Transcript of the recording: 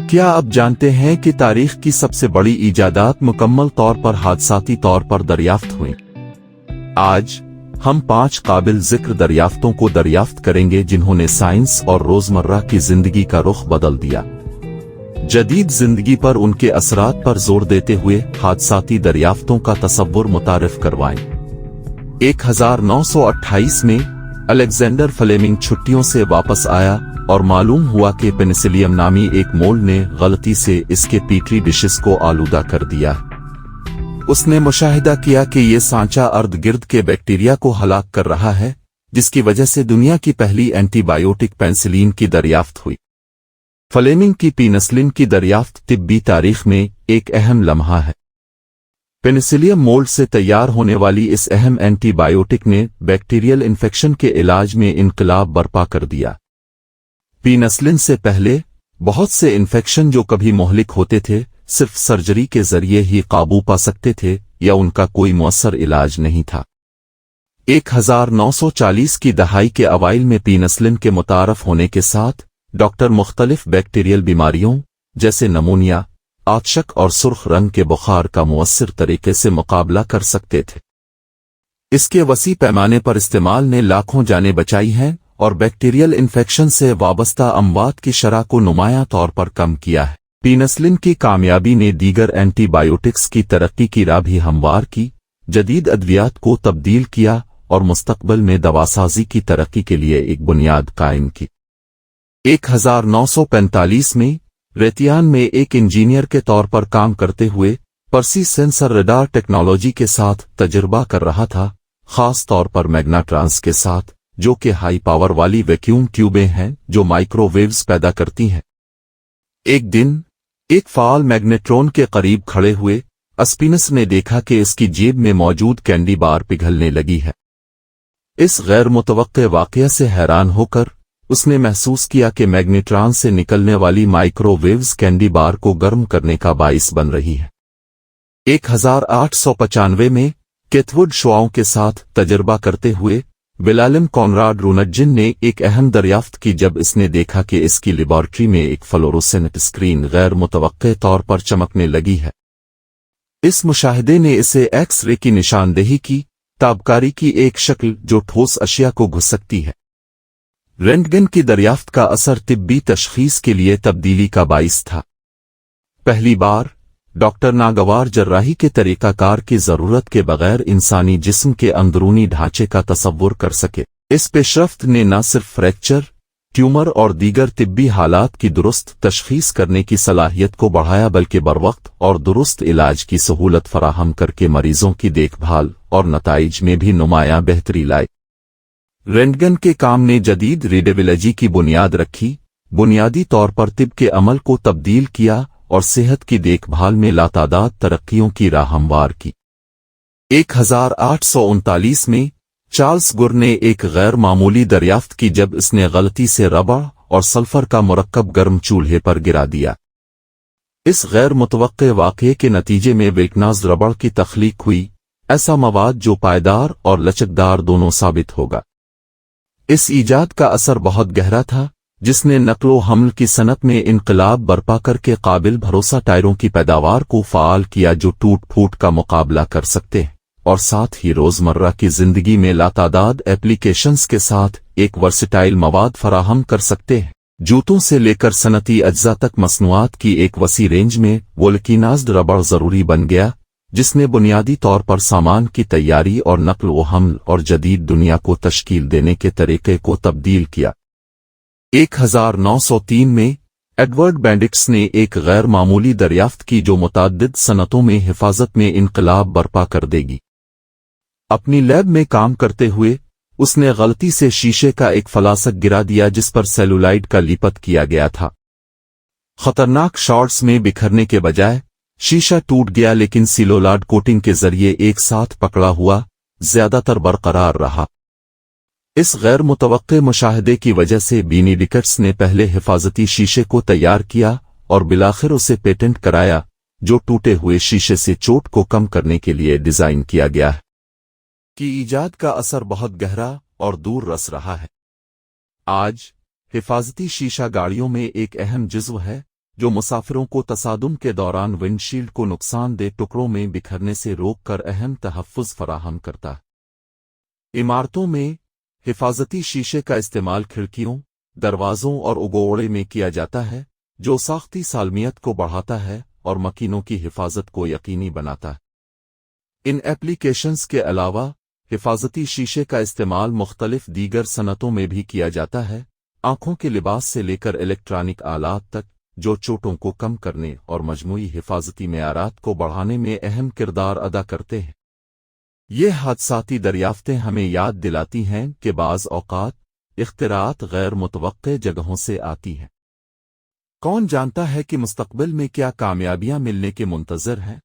क्या आप जानते हैं कि तारीख की सबसे बड़ी इजादात मुकम्मल तौर पर हादसाती तौर पर दरियाफ्त हुई? आज हम 5 काबिल जिक्र दरियाफ्तों को दरियाफ्त करेंगे जिन्होंने साइंस और रोजमर्रा की जिंदगी का रुख बदल दिया। जदीद जिंदगी पर उनके असरात पर जोर देते हुए हादसाती दरियाफ्तों का तसव्वुर मुतारिफ करवाएं। 1928 में अलेक्जेंडर फ्लेमिंग छुट्टियों से वापस आया और मालूम हुआ कि पेनिसिलियम नामी एक मोल्ड ने गलती से इसके पीटरी डिशेस को आलूदा कर दिया। उसने मुशाहिदा किया कि ये सांचा अर्द गिर्द के बैक्टीरिया को हलाक कर रहा है, जिसकी वजह से दुनिया की पहली एंटीबायोटिक पेनिसिलिन की दरियाफ्त हुई। फ्लेमिंग की पेनिसिलिन की दरियाफ्त तिब्बी तारीख में एक अहम लम्हा है। पेनिसिलियम मोल्ड से तैयार होने वाली इस अहम एंटीबायोटिक ने बैक्टीरियल इन्फेक्शन के इलाज में इनकलाब बर्पा कर दिया। पेनिसिलिन से पहले बहुत से इन्फेक्शन जो कभी मोहलिक होते थे सिर्फ सर्जरी के जरिए ही काबू पा सकते थे या उनका कोई मुअस्सर इलाज नहीं था। 1940 की दहाई के अवाइल में पेनिसिलिन के मुतारफ होने के साथ डॉक्टर मुख्तलिफ बैक्टीरियल बीमारियों जैसे नमूनिया, आतशक और सुर्ख रंग के बुखार का मुअस्सर तरीके से मुकाबला कर सकते थे। इसके वसी पैमाने पर इस्तेमाल ने लाखों जानें बचाई हैं और बैक्टीरियल इन्फेक्शन से वाबस्ता अमवात की शरह को नुमायां तौर पर कम किया है। पेनिसिलिन की कामयाबी ने दीगर एंटीबायोटिक्स की तरक्की की राह भी हमवार की, जदीद अद्वियात को तब्दील किया और मुस्तकबिल में दवासाजी की तरक्की के लिए एक बुनियाद कायम की। 1945 में रेतियान में एक इंजीनियर के तौर पर काम करते हुए पर्सी सेंसर रडार टेक्नोलॉजी के साथ तजुर्बा कर रहा था, खास तौर पर मैग्नेट्रॉन्स के साथ, जो कि हाई पावर वाली वैक्यूम ट्यूबें हैं जो माइक्रोवेव्स पैदा करती हैं। एक दिन एक फाल मैग्नेट्रॉन के करीब खड़े हुए अस्पिनस ने देखा कि इसकी जेब में मौजूद कैंडी बार पिघलने लगी है। इस गैर मुतवक्के वाकया से हैरान होकर उसने महसूस किया कि मैग्नेट्रॉन से निकलने वाली माइक्रोवेव्स कैंडी बार को गर्म करने का बाइस बन रही है। 1895 में केथवुड शुआओं के साथ तजुर्बा करते हुए विलायम कॉनराड रूनटजिन ने एक अहम दरियाफ्त की जब इसने देखा कि इसकी लेबॉर्ट्री में एक फ्लोरोसेंट स्क्रीन गैर मुतवक्के तौर पर चमकने लगी है। इस मुशाहिदे ने इसे एक्स रे की निशानदेही की, ताबकारी की एक शक्ल जो ठोस अशिया को घुस सकती है। रेंटगन की दरियाफ्त का असर तिब्बी तशखीस के लिए तब्दीली का बाइस था। पहली बार डॉक्टर नागवार जर्राही के तरीकाकार की जरूरत के बगैर इंसानी जिस्म के अंदरूनी ढांचे का तसव्वुर कर सके। इस पेशरफ्त ने न सिर्फ फ्रैक्चर, ट्यूमर और दीगर तिब्बी हालात की दुरुस्त तशखीस करने की सलाहियत को बढ़ाया बल्कि बरवक्त और दुरुस्त इलाज की सहूलत फराहम करके मरीजों की देखभाल और नताइज में भी नुमायां बेहतरी लाई। रेंटगन के काम ने जदीद रेडियोलॉजी की बुनियाद रखी, बुनियादी तौर पर तिब के अमल को तब्दील किया और सेहत की देखभाल में लातादाद तरक्कियों की राह हमवार की। 1839 में चार्ल्स गुर ने एक गैर मामूली दरियाफ्त की जब इसने गलती से रबड़ और सल्फर का मुरक्कब गर्म चूल्हे पर गिरा दिया। इस गैर मुतवक्के वाक़ये के नतीजे में विल्कनाज रबड़ की तख्लीक हुई, ऐसा मवाद जो पायदार और लचकदार दोनों साबित होगा। इस ईजाद का असर बहुत गहरा था, जिसने नक्लो हमल की सनत में इनकलाब बर्पा करके काबिल भरोसा टायरों की पैदावार को फ़ाल किया जो टूट फूट का मुकाबला कर सकते हैं और साथ ही रोजमर्रा की जिंदगी में लातादाद एप्लीकेशंस के साथ एक वर्सेटाइल मवाद फराहम कर सकते हैं। जूतों से लेकर सनती अज्जा तक मसनूआत की एक वसी रेंज में वोल्कीनाज्ड रबड़ जरूरी बन गया, जिसने बुनियादी तौर पर सामान की तैयारी और नक्ल व हमल और जदीद दुनिया को तश्कील देने के तरीके को तब्दील किया। 1903 में एडवर्ड बेंडिक्स ने एक गैर मामूली दरियाफ्त की जो मुताद्दिद सनतों में हिफाजत में इनकलाब बर्पा कर देगी। अपनी लैब में काम करते हुए उसने गलती से शीशे का एक फलासक गिरा दिया जिस पर सेलुलाइड का लिपत किया गया था। खतरनाक शॉट्स में बिखरने के बजाय शीशा टूट गया, लेकिन सिलोलाड कोटिंग के जरिए एक साथ पकड़ा हुआ ज्यादातर बरकरार रहा। इस गैर मुतवक्के मुशाहिदे की वजह से बेनेडिक्ट्स ने पहले हिफाजती शीशे को तैयार किया और बिलाखिर उसे पेटेंट कराया, जो टूटे हुए शीशे से चोट को कम करने के लिए डिजाइन किया गया है। की ईजाद का असर बहुत गहरा और दूर रस रहा है। आज हिफाजती शीशा गाड़ियों में एक अहम जुज़्व है, جو مسافروں کو تصادم کے دوران ونڈشیلڈ کو نقصان دہ ٹکڑوں میں بکھرنے سے روک کر اہم تحفظ فراہم کرتا ہے۔ عمارتوں میں حفاظتی شیشے کا استعمال کھڑکیوں، دروازوں اور اگوڑے میں کیا جاتا ہے، جو ساختی سالمیت کو بڑھاتا ہے اور مکینوں کی حفاظت کو یقینی بناتا ہے۔ ان ایپلیکیشنز کے علاوہ حفاظتی شیشے کا استعمال مختلف دیگر صنعتوں میں بھی کیا جاتا ہے، آنکھوں کے لباس سے لے کر الیکٹرانک آلات تک، جو چوٹوں کو کم کرنے اور مجموعی حفاظتی معیارات کو بڑھانے میں اہم کردار ادا کرتے ہیں۔ یہ حادثاتی دریافتیں ہمیں یاد دلاتی ہیں کہ بعض اوقات اختراعات غیر متوقع جگہوں سے آتی ہیں۔ کون جانتا ہے کہ مستقبل میں کیا کامیابیاں ملنے کے منتظر ہیں؟